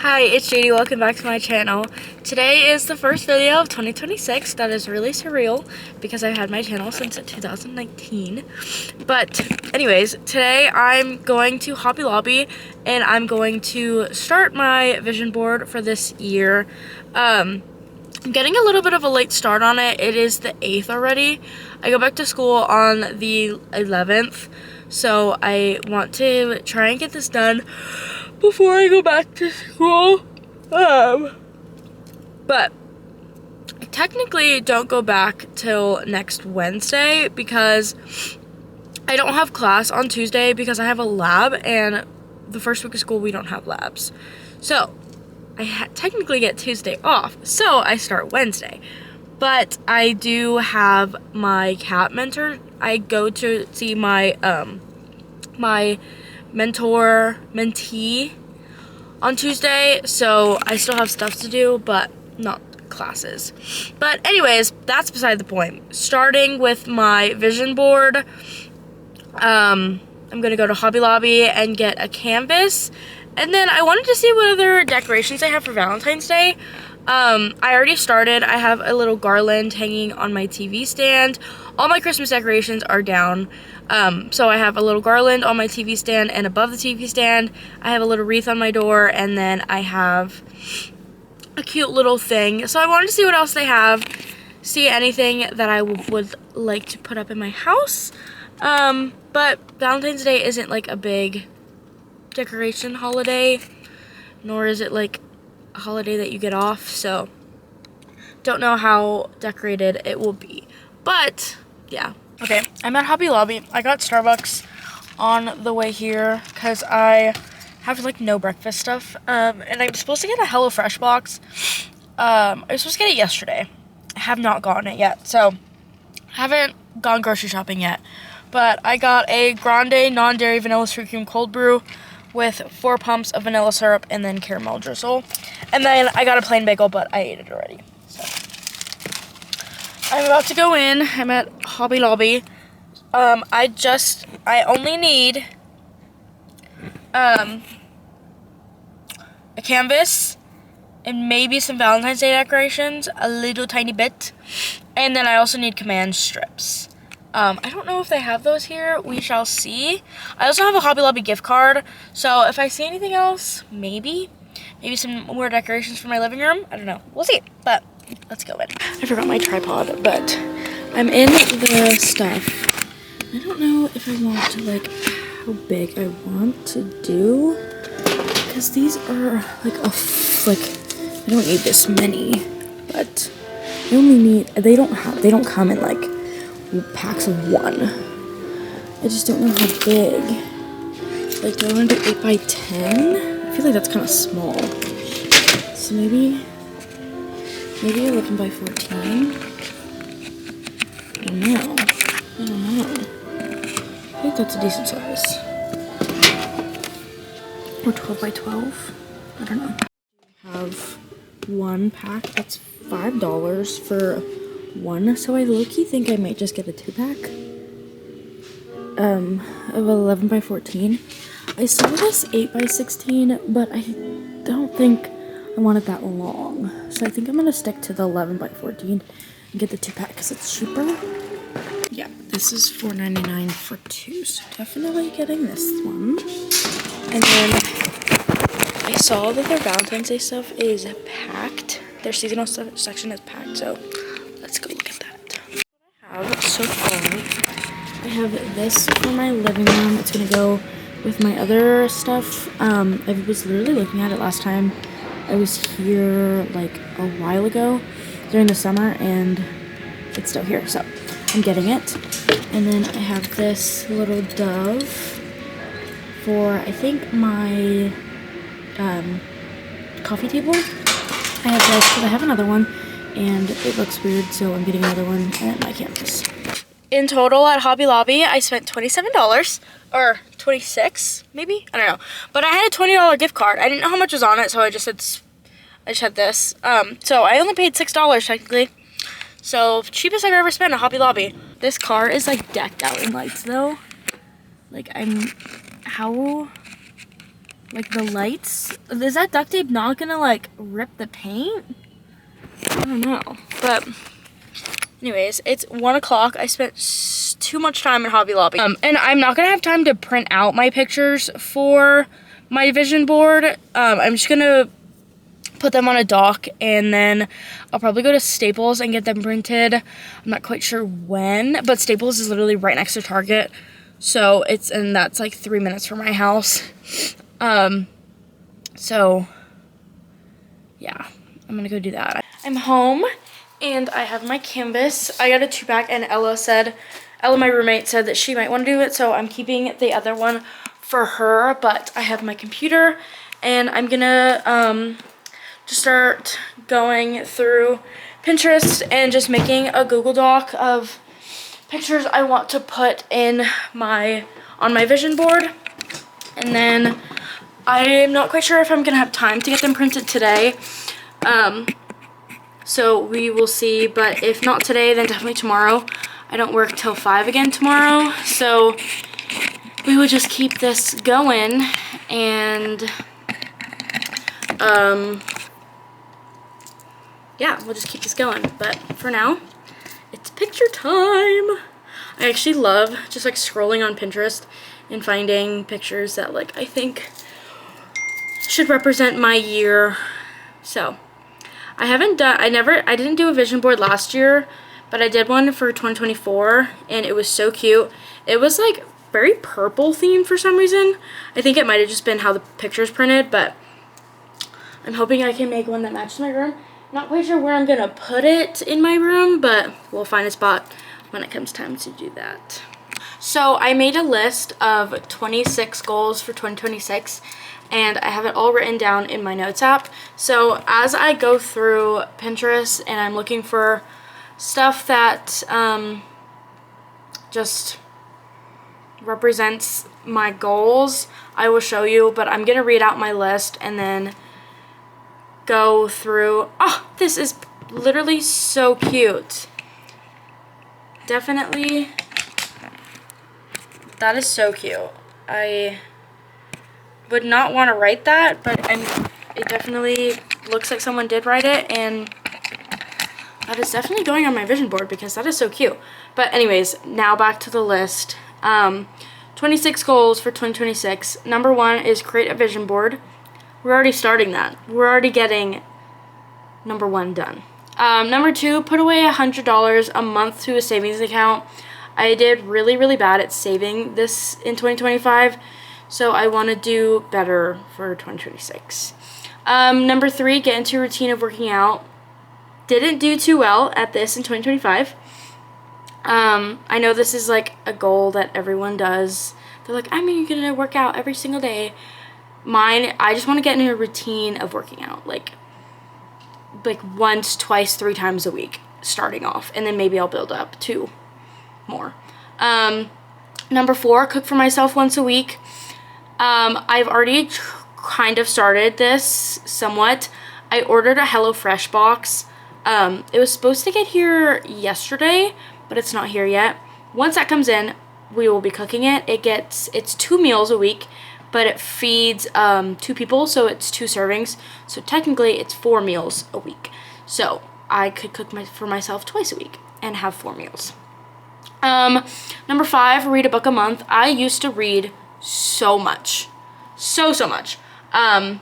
Hi, it's Jaydie. Welcome back to my channel. Today is the first video of 2026. That is really surreal because I've had my channel since 2019. But anyways, today I'm going to Hobby Lobby and I'm going to start my vision board for this year. I'm getting a little bit of a late start on it. It is the 8th already. I go back to school on the 11th, so I want to try and get this done before I go back to school. But I technically don't go back till next Wednesday because I don't have class on Tuesday because I have a lab, and the first week of school we don't have labs. So I technically get Tuesday off, so I start Wednesday. But I do have my CAP mentor. I go to see my my mentee on Tuesday, so I still have stuff to do, but not classes. But anyways, that's beside the point. Starting with my vision board, I'm gonna go to Hobby Lobby and get a canvas, and then I wanted to see what other decorations I have for Valentine's Day. I already started. I have a little garland hanging on my TV stand. All my Christmas decorations are down. So I have a little garland on my TV stand, and above the TV stand, I have a little wreath on my door, and then I have a cute little thing. So I wanted to see what else they have, see anything that I would like to put up in my house. But Valentine's Day isn't like a big decoration holiday, nor is it like a holiday that you get off, so don't know how decorated it will be. But yeah. Okay, I'm at Hobby Lobby. I got Starbucks on the way here because I have like no breakfast stuff. And I'm supposed to get a HelloFresh box. I was supposed to get it yesterday. I have not gotten it yet, so haven't gone grocery shopping yet. But I got a grande non-dairy vanilla sweet cream cold brew with 4 pumps of vanilla syrup and then caramel drizzle. And then I got a plain bagel, but I ate it already. So I'm about to go in. I'm at Hobby Lobby. I only need a canvas and maybe some Valentine's Day decorations, a little tiny bit. And then I also need command strips. I don't know if they have those here. We shall see. I also have a Hobby Lobby gift card, so if I see anything else, maybe some more decorations for my living room. I don't know. We'll see. But let's go in. I forgot my tripod, but I'm in the stuff. I don't know if I want to, like, how big I want to do, because these are like I don't need this many, but I only need. They don't come in like packs of 1. I just don't know how big. Like, do I want to do 8 by 10? I feel like that's kind of small. So maybe 11 by 14. I don't know. I think that's a decent size. Or 12 by 12. I don't know. I have 1 pack that's $5 for 1, so I low-key think I might just get a 2-pack of 11 by 14. I saw this 8 by 16, but I don't think I want it that long, so I think I'm gonna stick to the 11 by 14 and get the 2-pack because it's cheaper. Yeah, this is $4.99 for 2, so definitely getting this one. And then I saw that their Valentine's Day stuff is packed. Their seasonal stuff section is packed, so let's go look at that. I have so far, I have this for my living room. It's gonna go with my other stuff. I was literally looking at it last time I was here like a while ago during the summer, and it's still here, so I'm getting it. And then I have this little dove for, I think, my coffee table. I have this, but I have another one, and it looks weird, so I'm getting another one and my canvas. In total at Hobby Lobby, I spent $27, or 26 maybe? I don't know. But I had a $20 gift card. I didn't know how much was on it, so I just had this. So I only paid $6 technically. So cheapest I've ever spent at Hobby Lobby. This car is like decked out in lights though. Like how like the lights. Is that duct tape not gonna like rip the paint? I don't know. But anyways, it's 1 o'clock. I spent too much time in Hobby Lobby. And I'm not gonna have time to print out my pictures for my vision board. I'm just gonna put them on a dock, and then I'll probably go to Staples and get them printed. I'm not quite sure when, but Staples is literally right next to Target. So and that's like 3 minutes from my house. So yeah, I'm gonna go do that. I'm home and I have my canvas. I got a 2-pack, and Ella, my roommate, said that she might want to do it, so I'm keeping the other one for her. But I have my computer, and I'm gonna just start going through Pinterest and just making a Google Doc of pictures I want to put on my vision board. And then I'm not quite sure if I'm gonna have time to get them printed today. So we will see, but if not today, then definitely tomorrow. I don't work till 5 again tomorrow, so we will just keep this going, and yeah, we'll just keep this going. But for now, it's picture time. I actually love just like scrolling on Pinterest and finding pictures that like I think should represent my year. So I didn't do a vision board last year, but I did one for 2024, and it was so cute. It was like very purple themed for some reason. I think it might have just been how the picture's printed, but I'm hoping I can make one that matches my room. Not quite sure where I'm gonna put it in my room, but we'll find a spot when it comes time to do that. So I made a list of 26 goals for 2026, and I have it all written down in my notes app. So as I go through Pinterest and I'm looking for stuff that just represents my goals, I will show you, but I'm gonna read out my list and then go through. Oh, this is literally so cute. Definitely, that is so cute. I would not want to write that, but it definitely looks like someone did write it, and that is definitely going on my vision board because that is so cute. But anyways, now back to the list. 26 goals for 2026. Number 1 is create a vision board. We're already starting that. We're already getting number 1 done. Number 2, put away $100 a month to a savings account. I did really, really bad at saving this in 2025, so I want to do better for 2026. Number 3, get into a routine of working out. Didn't do too well at this in 2025. I know this is like a goal that everyone does. They're like, I'm gonna work out every single day. Mine, I just want to get into a routine of working out, like once, twice, 3 times a week, starting off, and then maybe I'll build up to more. Number 4, cook for myself once a week. I've already kind of started this somewhat. I ordered a HelloFresh box. It was supposed to get here yesterday, but it's not here yet. Once that comes in, we will be cooking it. It's 2 meals a week, but it feeds 2 people, so it's 2 servings. So technically it's 4 meals a week. So I could cook for myself twice a week and have 4 meals. Number 5, read a book a month. I used to read so much. So much. I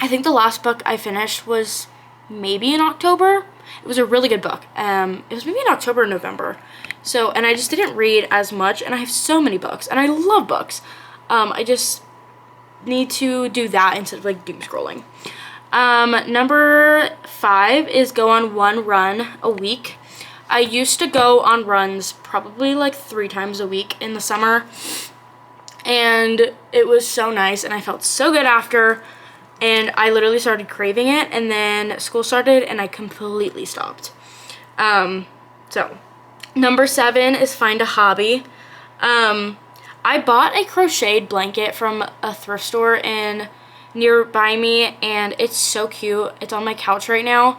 think the last book I finished was maybe in October. It was a really good book. It was maybe in October or November. So, and I just didn't read as much, and I have so many books, and I love books. I just need to do that instead of like doom scrolling. Number 5 is go on 1 run a week. I used to go on runs probably like 3 times a week in the summer, and it was so nice, and I felt so good after, and I literally started craving it, and then school started, and I completely stopped. So, number 7 is find a hobby. I bought a crocheted blanket from a thrift store nearby me, and it's so cute. It's on my couch right now,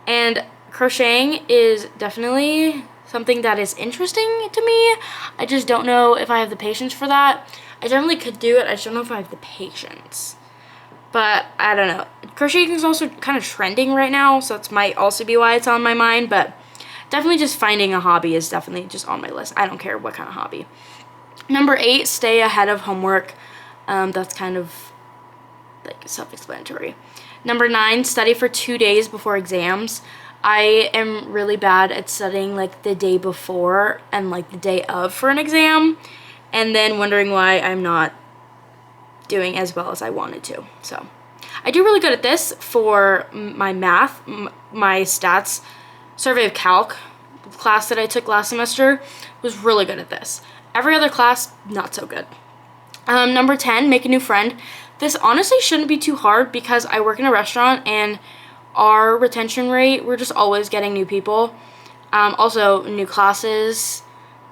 and crocheting is definitely something that is interesting to me. I just don't know if I have the patience for that. I definitely could do it. I just don't know if I have the patience. but I don't know. Crocheting is also kind of trending right now, so that might also be why it's on my mind, but definitely just finding a hobby is definitely just on my list. I don't care what kind of hobby. Number 8, stay ahead of homework. That's kind of like self-explanatory. Number 9, study for 2 days before exams. I am really bad at studying like the day before and like the day of for an exam, and then wondering why I'm not doing as well as I wanted to. So I do really good at this for my math, my stats, survey of calc class that I took last semester was really good at this. Every other class, not so good. Number 10, make a new friend. This honestly shouldn't be too hard because I work in a restaurant and our retention rate, we're just always getting new people. Also new classes.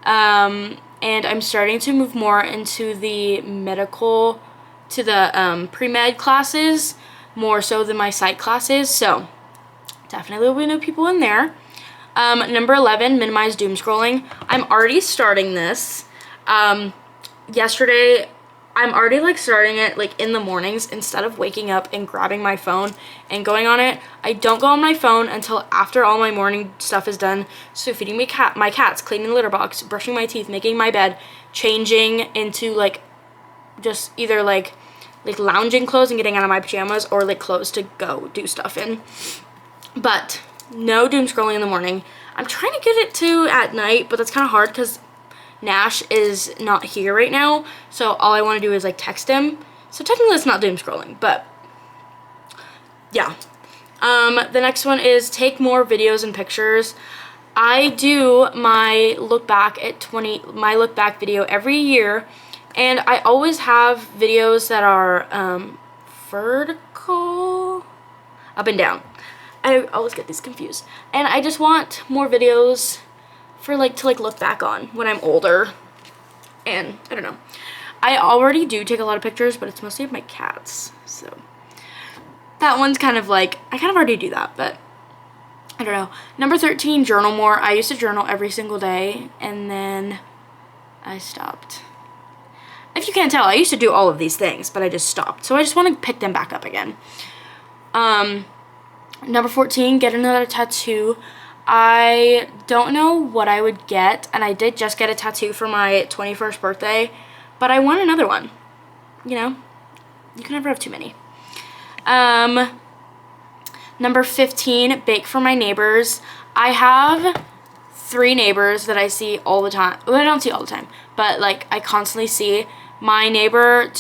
And I'm starting to move more into the medical, to the pre-med classes, more so than my psych classes. So definitely will be new people in there. Number 11, minimize doom scrolling. I'm already starting this. Yesterday, I'm already like starting it like in the mornings instead of waking up and grabbing my phone and going on it. I don't go on my phone until after all my morning stuff is done. So feeding my cats, cleaning the litter box, brushing my teeth, making my bed, changing into like just either like lounging clothes and getting out of my pajamas, or like clothes to go do stuff in. But no doom scrolling in the morning. I'm trying to get it to at night, but that's kind of hard because Nash is not here right now, so all I want to do is like text him. So technically it's not doom scrolling, but yeah. The next one is take more videos and pictures. I do my look back video every year, and I always have videos that are vertical, up and down. I always get these confused, and I just want more videos for to look back on when I'm older. And I don't know, I already do take a lot of pictures, but it's mostly of my cats, so that one's kind of like I kind of already do that, but I don't know. Number 13, journal more. I used to journal every single day, and then I stopped. If you can't tell, I used to do all of these things, but I just stopped, so I just want to pick them back up again. Number 14, get another tattoo. I don't know what I would get, and I did just get a tattoo for my 21st birthday, but I want another one. You know, you can never have too many. Number 15, bake for my neighbors. I have 3 neighbors that I see all the time. Well, I don't see all the time, but like I constantly see my neighbor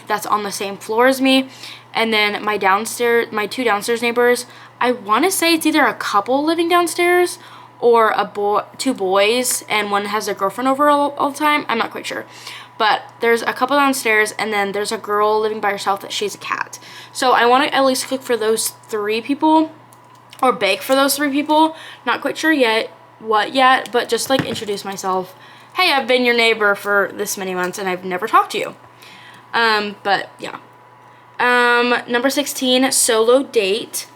that's on the same floor as me, and then my 2 downstairs neighbors. I want to say it's either a couple living downstairs or 2 boys, and one has a girlfriend over all the time. I'm not quite sure. But there's a couple downstairs, and then there's a girl living by herself that she's a cat. So I want to at least cook for those 3 people, or bake for those 3 people. Not quite sure what yet, but just like introduce myself. Hey, I've been your neighbor for this many months, and I've never talked to you. But yeah. Number 16, solo date.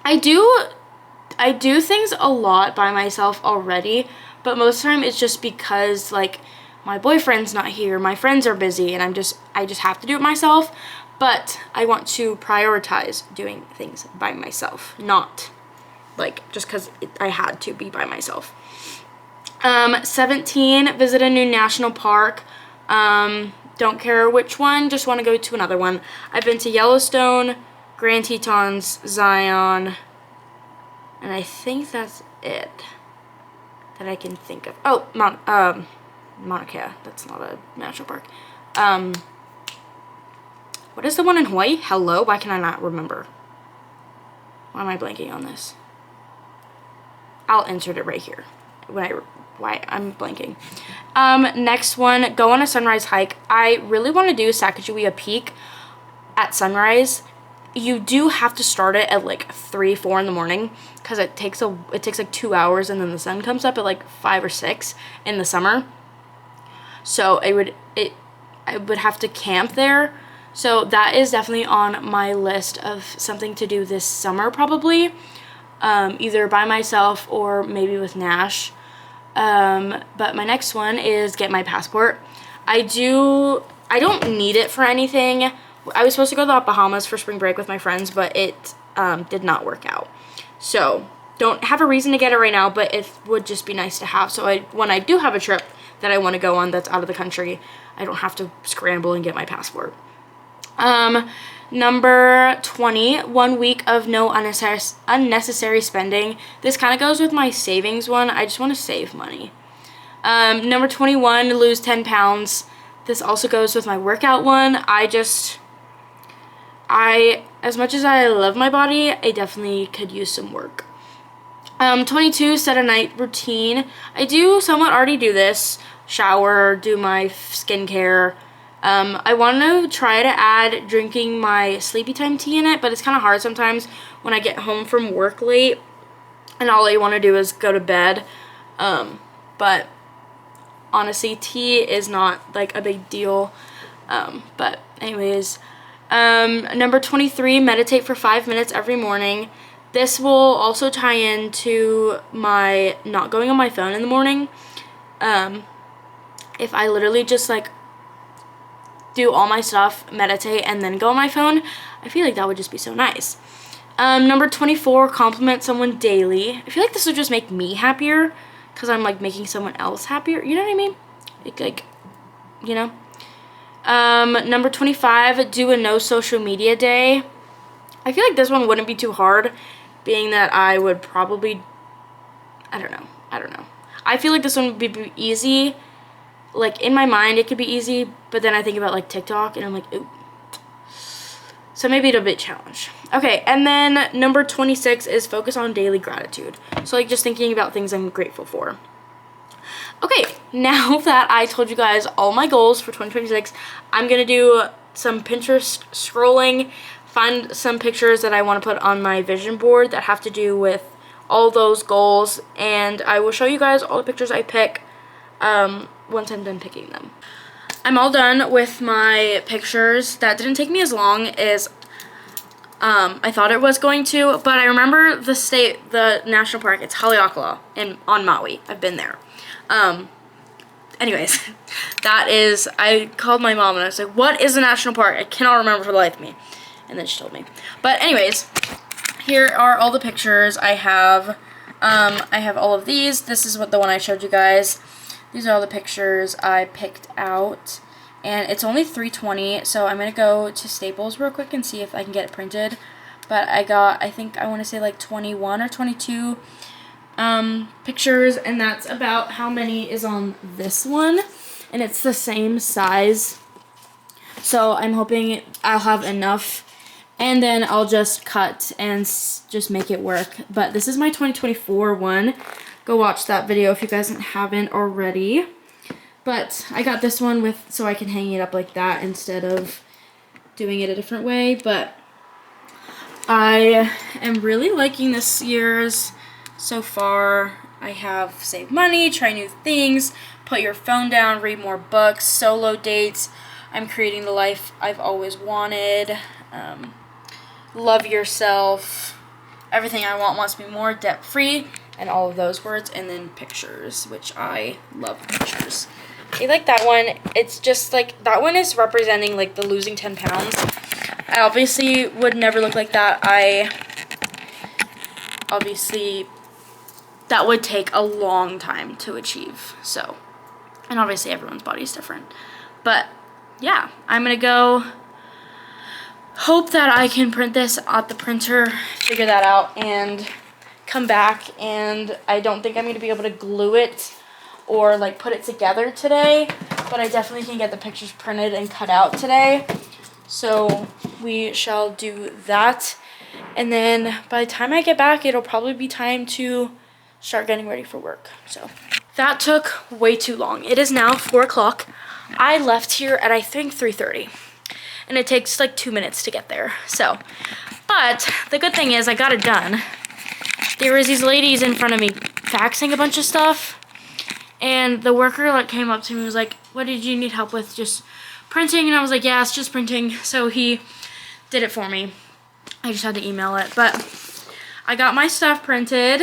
I do things a lot by myself already, but most of the time it's just because like my boyfriend's not here, my friends are busy, and I just have to do it myself. But I want to prioritize doing things by myself, not like just because I had to be by myself. 17, visit a new national park. Don't care which one, just want to go to another one. I've been to Yellowstone, Grand Tetons, Zion, and I think that's it that I can think of. Oh, Mauna Kea. That's not a national park. What is the one in Hawaii? Hello? Why can I not remember? Why am I blanking on this? I'll insert it right here. Why I'm blanking. Next one, go on a sunrise hike. I really want to do Sacagawea Peak at sunrise. You do have to start it at like 3-4 in the morning because it takes like 2 hours, and then the sun comes up at like 5 or 6 in the summer. So I would have to camp there. So that is definitely on my list of something to do this summer, probably, either by myself or maybe with Nash. But my next one is get my passport. I don't need it for anything, I was supposed to go to the Bahamas for spring break with my friends, but it did not work out. So don't have a reason to get it right now, but it would just be nice to have. So when I do have a trip that I want to go on that's out of the country, I don't have to scramble and get my passport. Number 20, 1 week of no unnecessary spending. This kind of goes with my savings one. I just want to save money. Number 21, lose 10 pounds. This also goes with my workout one. As much as I love my body, I definitely could use some work. 22, set a night routine. I do somewhat already do this. Shower, do my skincare. I want to try to add drinking my sleepy time tea in it, but it's kind of hard sometimes when I get home from work late and all I want to do is go to bed. But honestly, tea is not like a big deal. But anyways, number 23, meditate for 5 minutes every morning. This will also tie into my not going on my phone in the morning. If I literally just like do all my stuff, meditate, and then go on my phone, I feel like that would just be so nice. Number 24, compliment someone daily. I feel like this would just make me happier because I'm like making someone else happier. You know what I mean? Like, you know. Number 25, do a no social media day. I feel like this one wouldn't be too hard, being that I would probably, I don't know. I feel like this one would be easy. Like, in my mind, it could be easy, but then I think about, like, TikTok, and I'm like, ooh. So maybe it'll be a challenge. Okay, and then number 26 is focus on daily gratitude. So, like, just thinking about things I'm grateful for. Okay, now that I told you guys all my goals for 2026, I'm going to do some Pinterest scrolling, find some pictures that I want to put on my vision board that have to do with all those goals, and I will show you guys all the pictures I pick once I'm done picking them. I'm all done with my pictures. That didn't take me as long as I thought it was going to, but I remember the national park. It's Haleakala on Maui. I've been there. Anyways, I called my mom and I was like, what is a national park? I cannot remember for the life of me. And then she told me. But anyways, here are all the pictures I have. I have all of these. This is the one I showed you guys. These are all the pictures I picked out, and it's only $3.20, so I'm going to go to Staples real quick and see if I can get it printed. But I want to say like 21 or 22 pictures, and that's about how many is on this one, and it's the same size. So I'm hoping I'll have enough, and then I'll just cut and just make it work. But this is my 2024 one. Go watch that video if you guys haven't already. But I got this one so I can hang it up like that instead of doing it a different way. But I am really liking this year's so far. I have saved money, try new things, put your phone down, read more books, solo dates. I'm creating the life I've always wanted. Love yourself. Everything I want wants me more, debt-free. And all of those words, and then pictures, which I love pictures. I like that one. It's just like, that one is representing like the losing 10 pounds. I obviously would never look like that. Obviously, that would take a long time to achieve. So, and obviously everyone's body is different. But yeah, I'm gonna go hope that I can print this at the printer, figure that out, and come back. And I don't think I'm going to be able to glue it or like put it together today, but I definitely can get the pictures printed and cut out today. So we shall do that, and then by the time I get back, it'll probably be time to start getting ready for work. So that took way too long. It is now 4 o'clock. I left here at I think 3:30, and it takes like 2 minutes to get there. So, but the good thing is I got it done. There was these ladies in front of me faxing a bunch of stuff, and the worker like came up to me and was like, what did you need help with? Just printing? And I was like, yeah, it's just printing. So he did it for me. I just had to email it, but I got my stuff printed.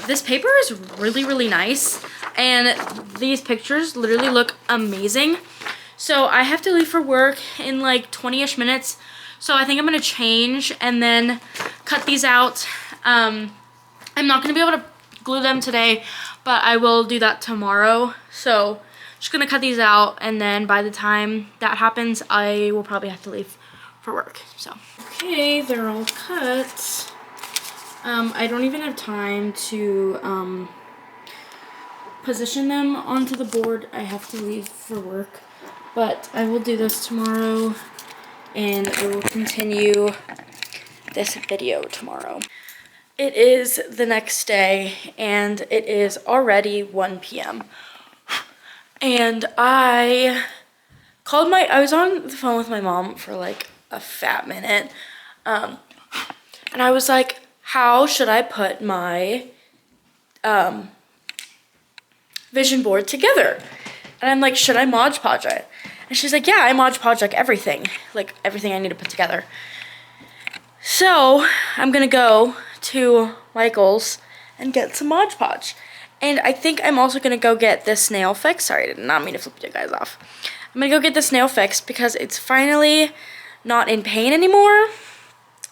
This paper is really, really nice, and these pictures literally look amazing. So I have to leave for work in like 20-ish minutes. So I think I'm gonna change and then cut these out. I'm not gonna be able to glue them today, but I will do that tomorrow. So just gonna cut these out, and then by the time that happens, I will probably have to leave for work. So okay, they're all cut. I don't even have time to position them onto the board. I have to leave for work, but I will do this tomorrow, and I will continue this video tomorrow. It is the next day, and it is already 1 p.m. And I was on the phone with my mom for like a fat minute, and I was like, how should I put my vision board together? And I'm like, should I Mod Podge it? And she's like, yeah, I Mod Podge like everything I need to put together. So I'm gonna go to Michael's and get some Mod Podge. And I think I'm also gonna go get this nail fixed. Sorry, I did not mean to flip you guys off. I'm gonna go get this nail fixed because it's finally not in pain anymore.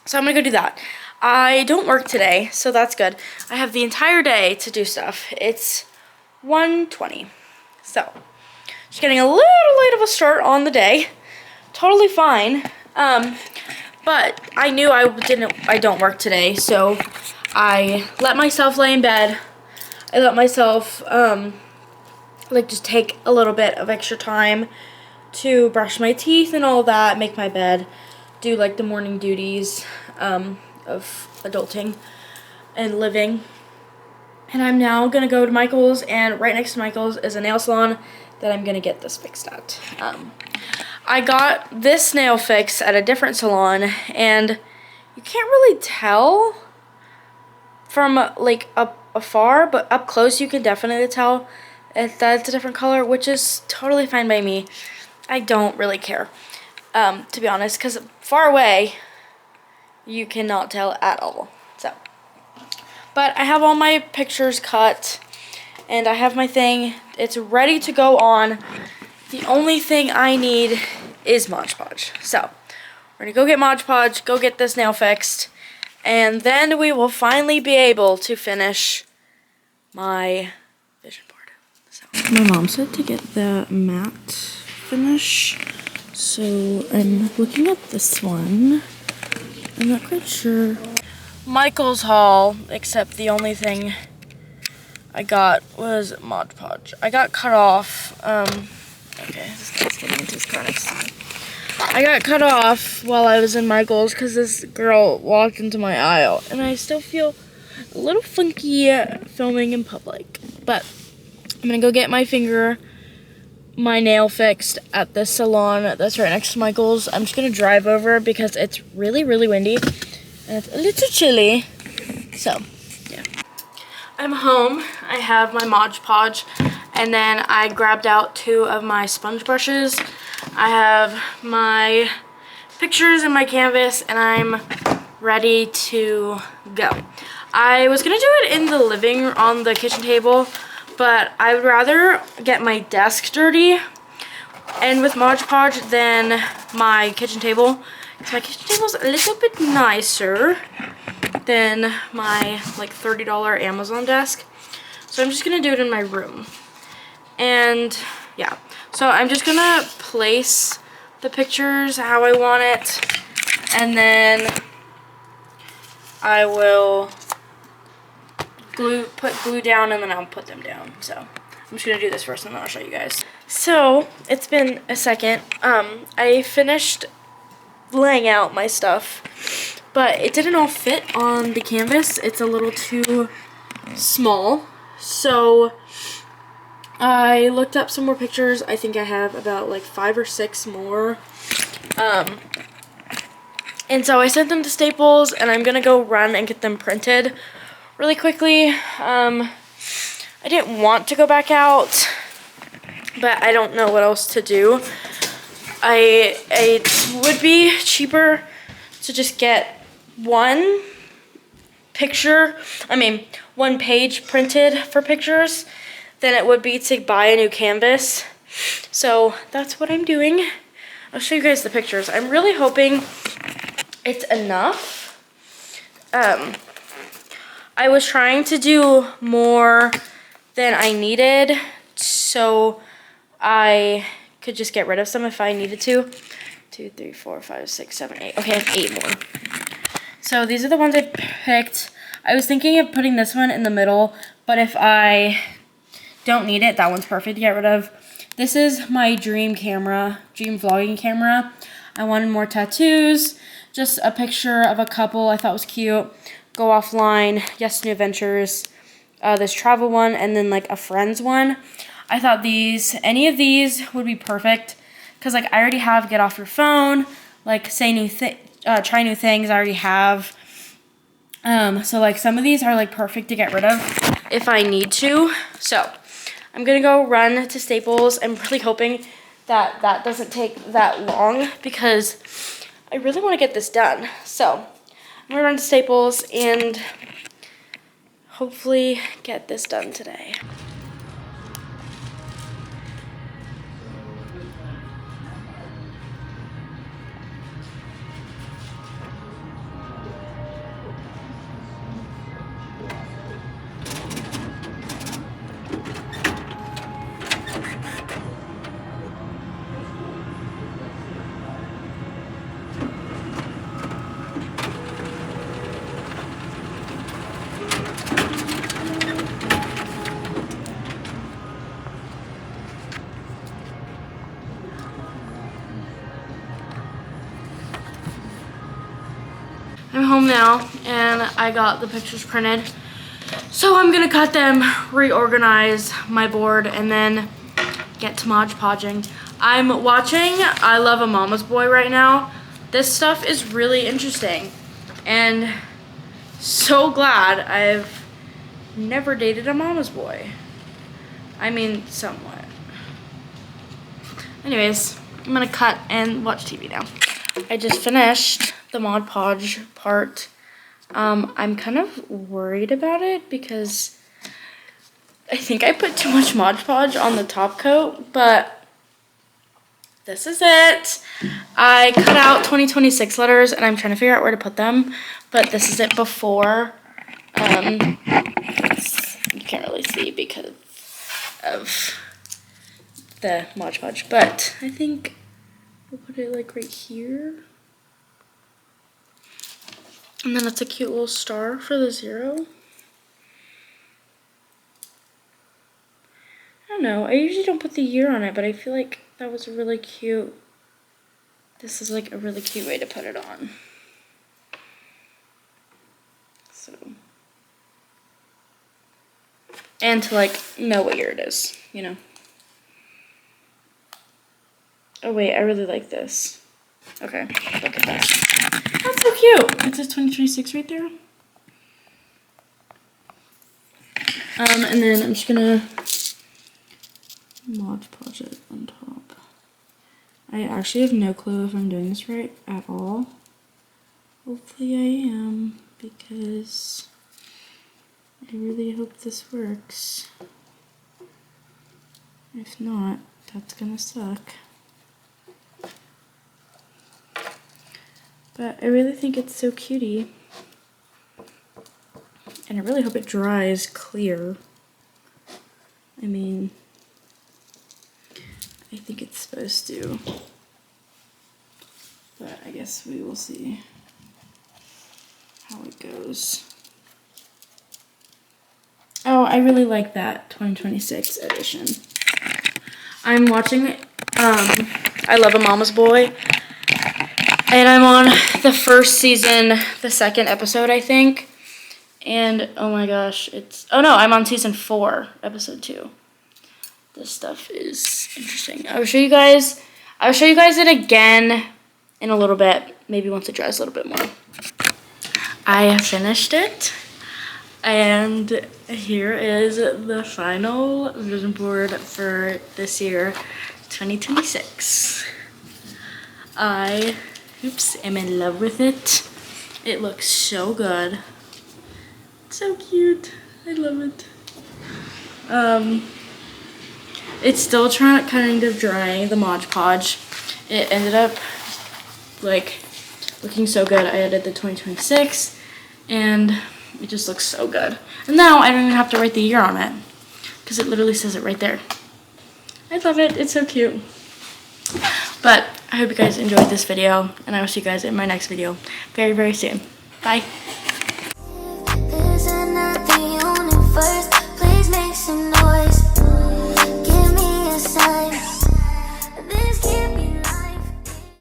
So I'm gonna go do that. I don't work today, so that's good. I have the entire day to do stuff. It's 1:20. So just getting a little late of a start on the day. Totally fine. But I knew I don't work today, so I let myself lay in bed. I let myself like just take a little bit of extra time to brush my teeth and all that, make my bed, do like the morning duties of adulting and living. And I'm now gonna go to Michael's, and right next to Michael's is a nail salon that I'm gonna get this fixed at. I got this nail fix at a different salon, and you can't really tell from like up afar, but up close you can definitely tell that it's a different color, which is totally fine by me. I don't really care, to be honest, because far away you cannot tell at all. So, but I have all my pictures cut, and I have my thing. It's ready to go on. The only thing I need is Mod Podge. So we're gonna go get Mod Podge, go get this nail fixed, and then we will finally be able to finish my vision board. So my mom said to get the matte finish, so I'm looking at this one. I'm not quite sure. Michael's haul, except the only thing I got was Mod Podge. I got cut off. Okay, this guy's getting into his car next time. I got cut off while I was in Michael's because this girl walked into my aisle, and I still feel a little funky filming in public. But I'm gonna go get my nail fixed at this salon that's right next to Michael's. I'm just gonna drive over because it's really, really windy and it's a little chilly. So, yeah. I'm home. I have my Mod Podge, and then I grabbed out 2 of my sponge brushes. I have my pictures in my canvas, and I'm ready to go. I was gonna do it in the on the kitchen table, but I would rather get my desk dirty and with Mod Podge than my kitchen table. My kitchen table's a little bit nicer than my like $30 Amazon desk. So I'm just gonna do it in my room. And yeah, so I'm just gonna place the pictures how I want it, and then I will put glue down, and then I'll put them down. So I'm just gonna do this first, and then I'll show you guys. So it's been a second. I finished laying out my stuff, but it didn't all fit on the canvas. It's a little too small. So I looked up some more pictures. I think I have about like 5 or 6 more. And so I sent them to Staples, and I'm gonna go run and get them printed really quickly. I didn't want to go back out, but I don't know what else to do. It would be cheaper to just get one page printed for pictures than it would be to buy a new canvas. So that's what I'm doing. I'll show you guys the pictures. I'm really hoping it's enough. I was trying to do more than I needed, so I could just get rid of some if I needed to. 2, 3, 4, 5, 6, 7, 8. Okay, I have 8 more. So these are the ones I picked. I was thinking of putting this one in the middle, but if I don't need it, that one's perfect to get rid of. This is my dream vlogging camera. I wanted more tattoos, just a picture of a couple I thought was cute. Go offline, yes, new adventures, this travel one, and then like a friends one. I thought any of these would be perfect, because like I already have get off your phone, like try new things, I already have. So like some of these are like perfect to get rid of if I need to. So I'm gonna go run to Staples. I'm really hoping that that doesn't take that long, because I really want to get this done. So I'm gonna run to Staples and hopefully get this done today. I'm home now, and I got the pictures printed. So I'm gonna cut them, reorganize my board, and then get to Mod Podging. I'm watching I Love a Mama's Boy right now. This stuff is really interesting, and so glad I've never dated a mama's boy. I mean, somewhat. Anyways, I'm gonna cut and watch TV now. I just finished the Mod Podge part. I'm kind of worried about it because I think I put too much Mod Podge on the top coat, but this is it. I cut out 2026 letters and I'm trying to figure out where to put them, but this is it before. You can't really see because of the Mod Podge, but I think we'll put it like right here. And then it's a cute little star for the 0. I don't know, I usually don't put the year on it, but I feel like that was really cute. This is like a really cute way to put it on. So. And to like know what year it is, you know. Oh wait, I really like this. Okay, look at that. That's so cute. It says 2026 right there. And then I'm just gonna Mod Podge it on top. I actually have no clue if I'm doing this right at all. Hopefully I am, because I really hope this works. If not, that's gonna suck. But I really think it's so cutie. And I really hope it dries clear. I mean, I think it's supposed to. But I guess we will see how it goes. Oh, I really like that 2026 edition. I'm watching I Love a Mama's Boy. And I'm on the first season, the 2nd episode, I think. And oh my gosh, oh no, I'm on season 4, episode 2. This stuff is interesting. I'll show you guys it again in a little bit, maybe once it dries a little bit more. I finished it, and here is the final vision board for this year, 2026. I am in love with it. It looks so good. So cute. I love it. It's still kind of drying, the Mod Podge. It ended up like looking so good. I added the 2026 and it just looks so good. And now I don't even have to write the year on it because it literally says it right there. I love it. It's so cute. But I hope you guys enjoyed this video, and I will see you guys in my next video very, very soon. Bye.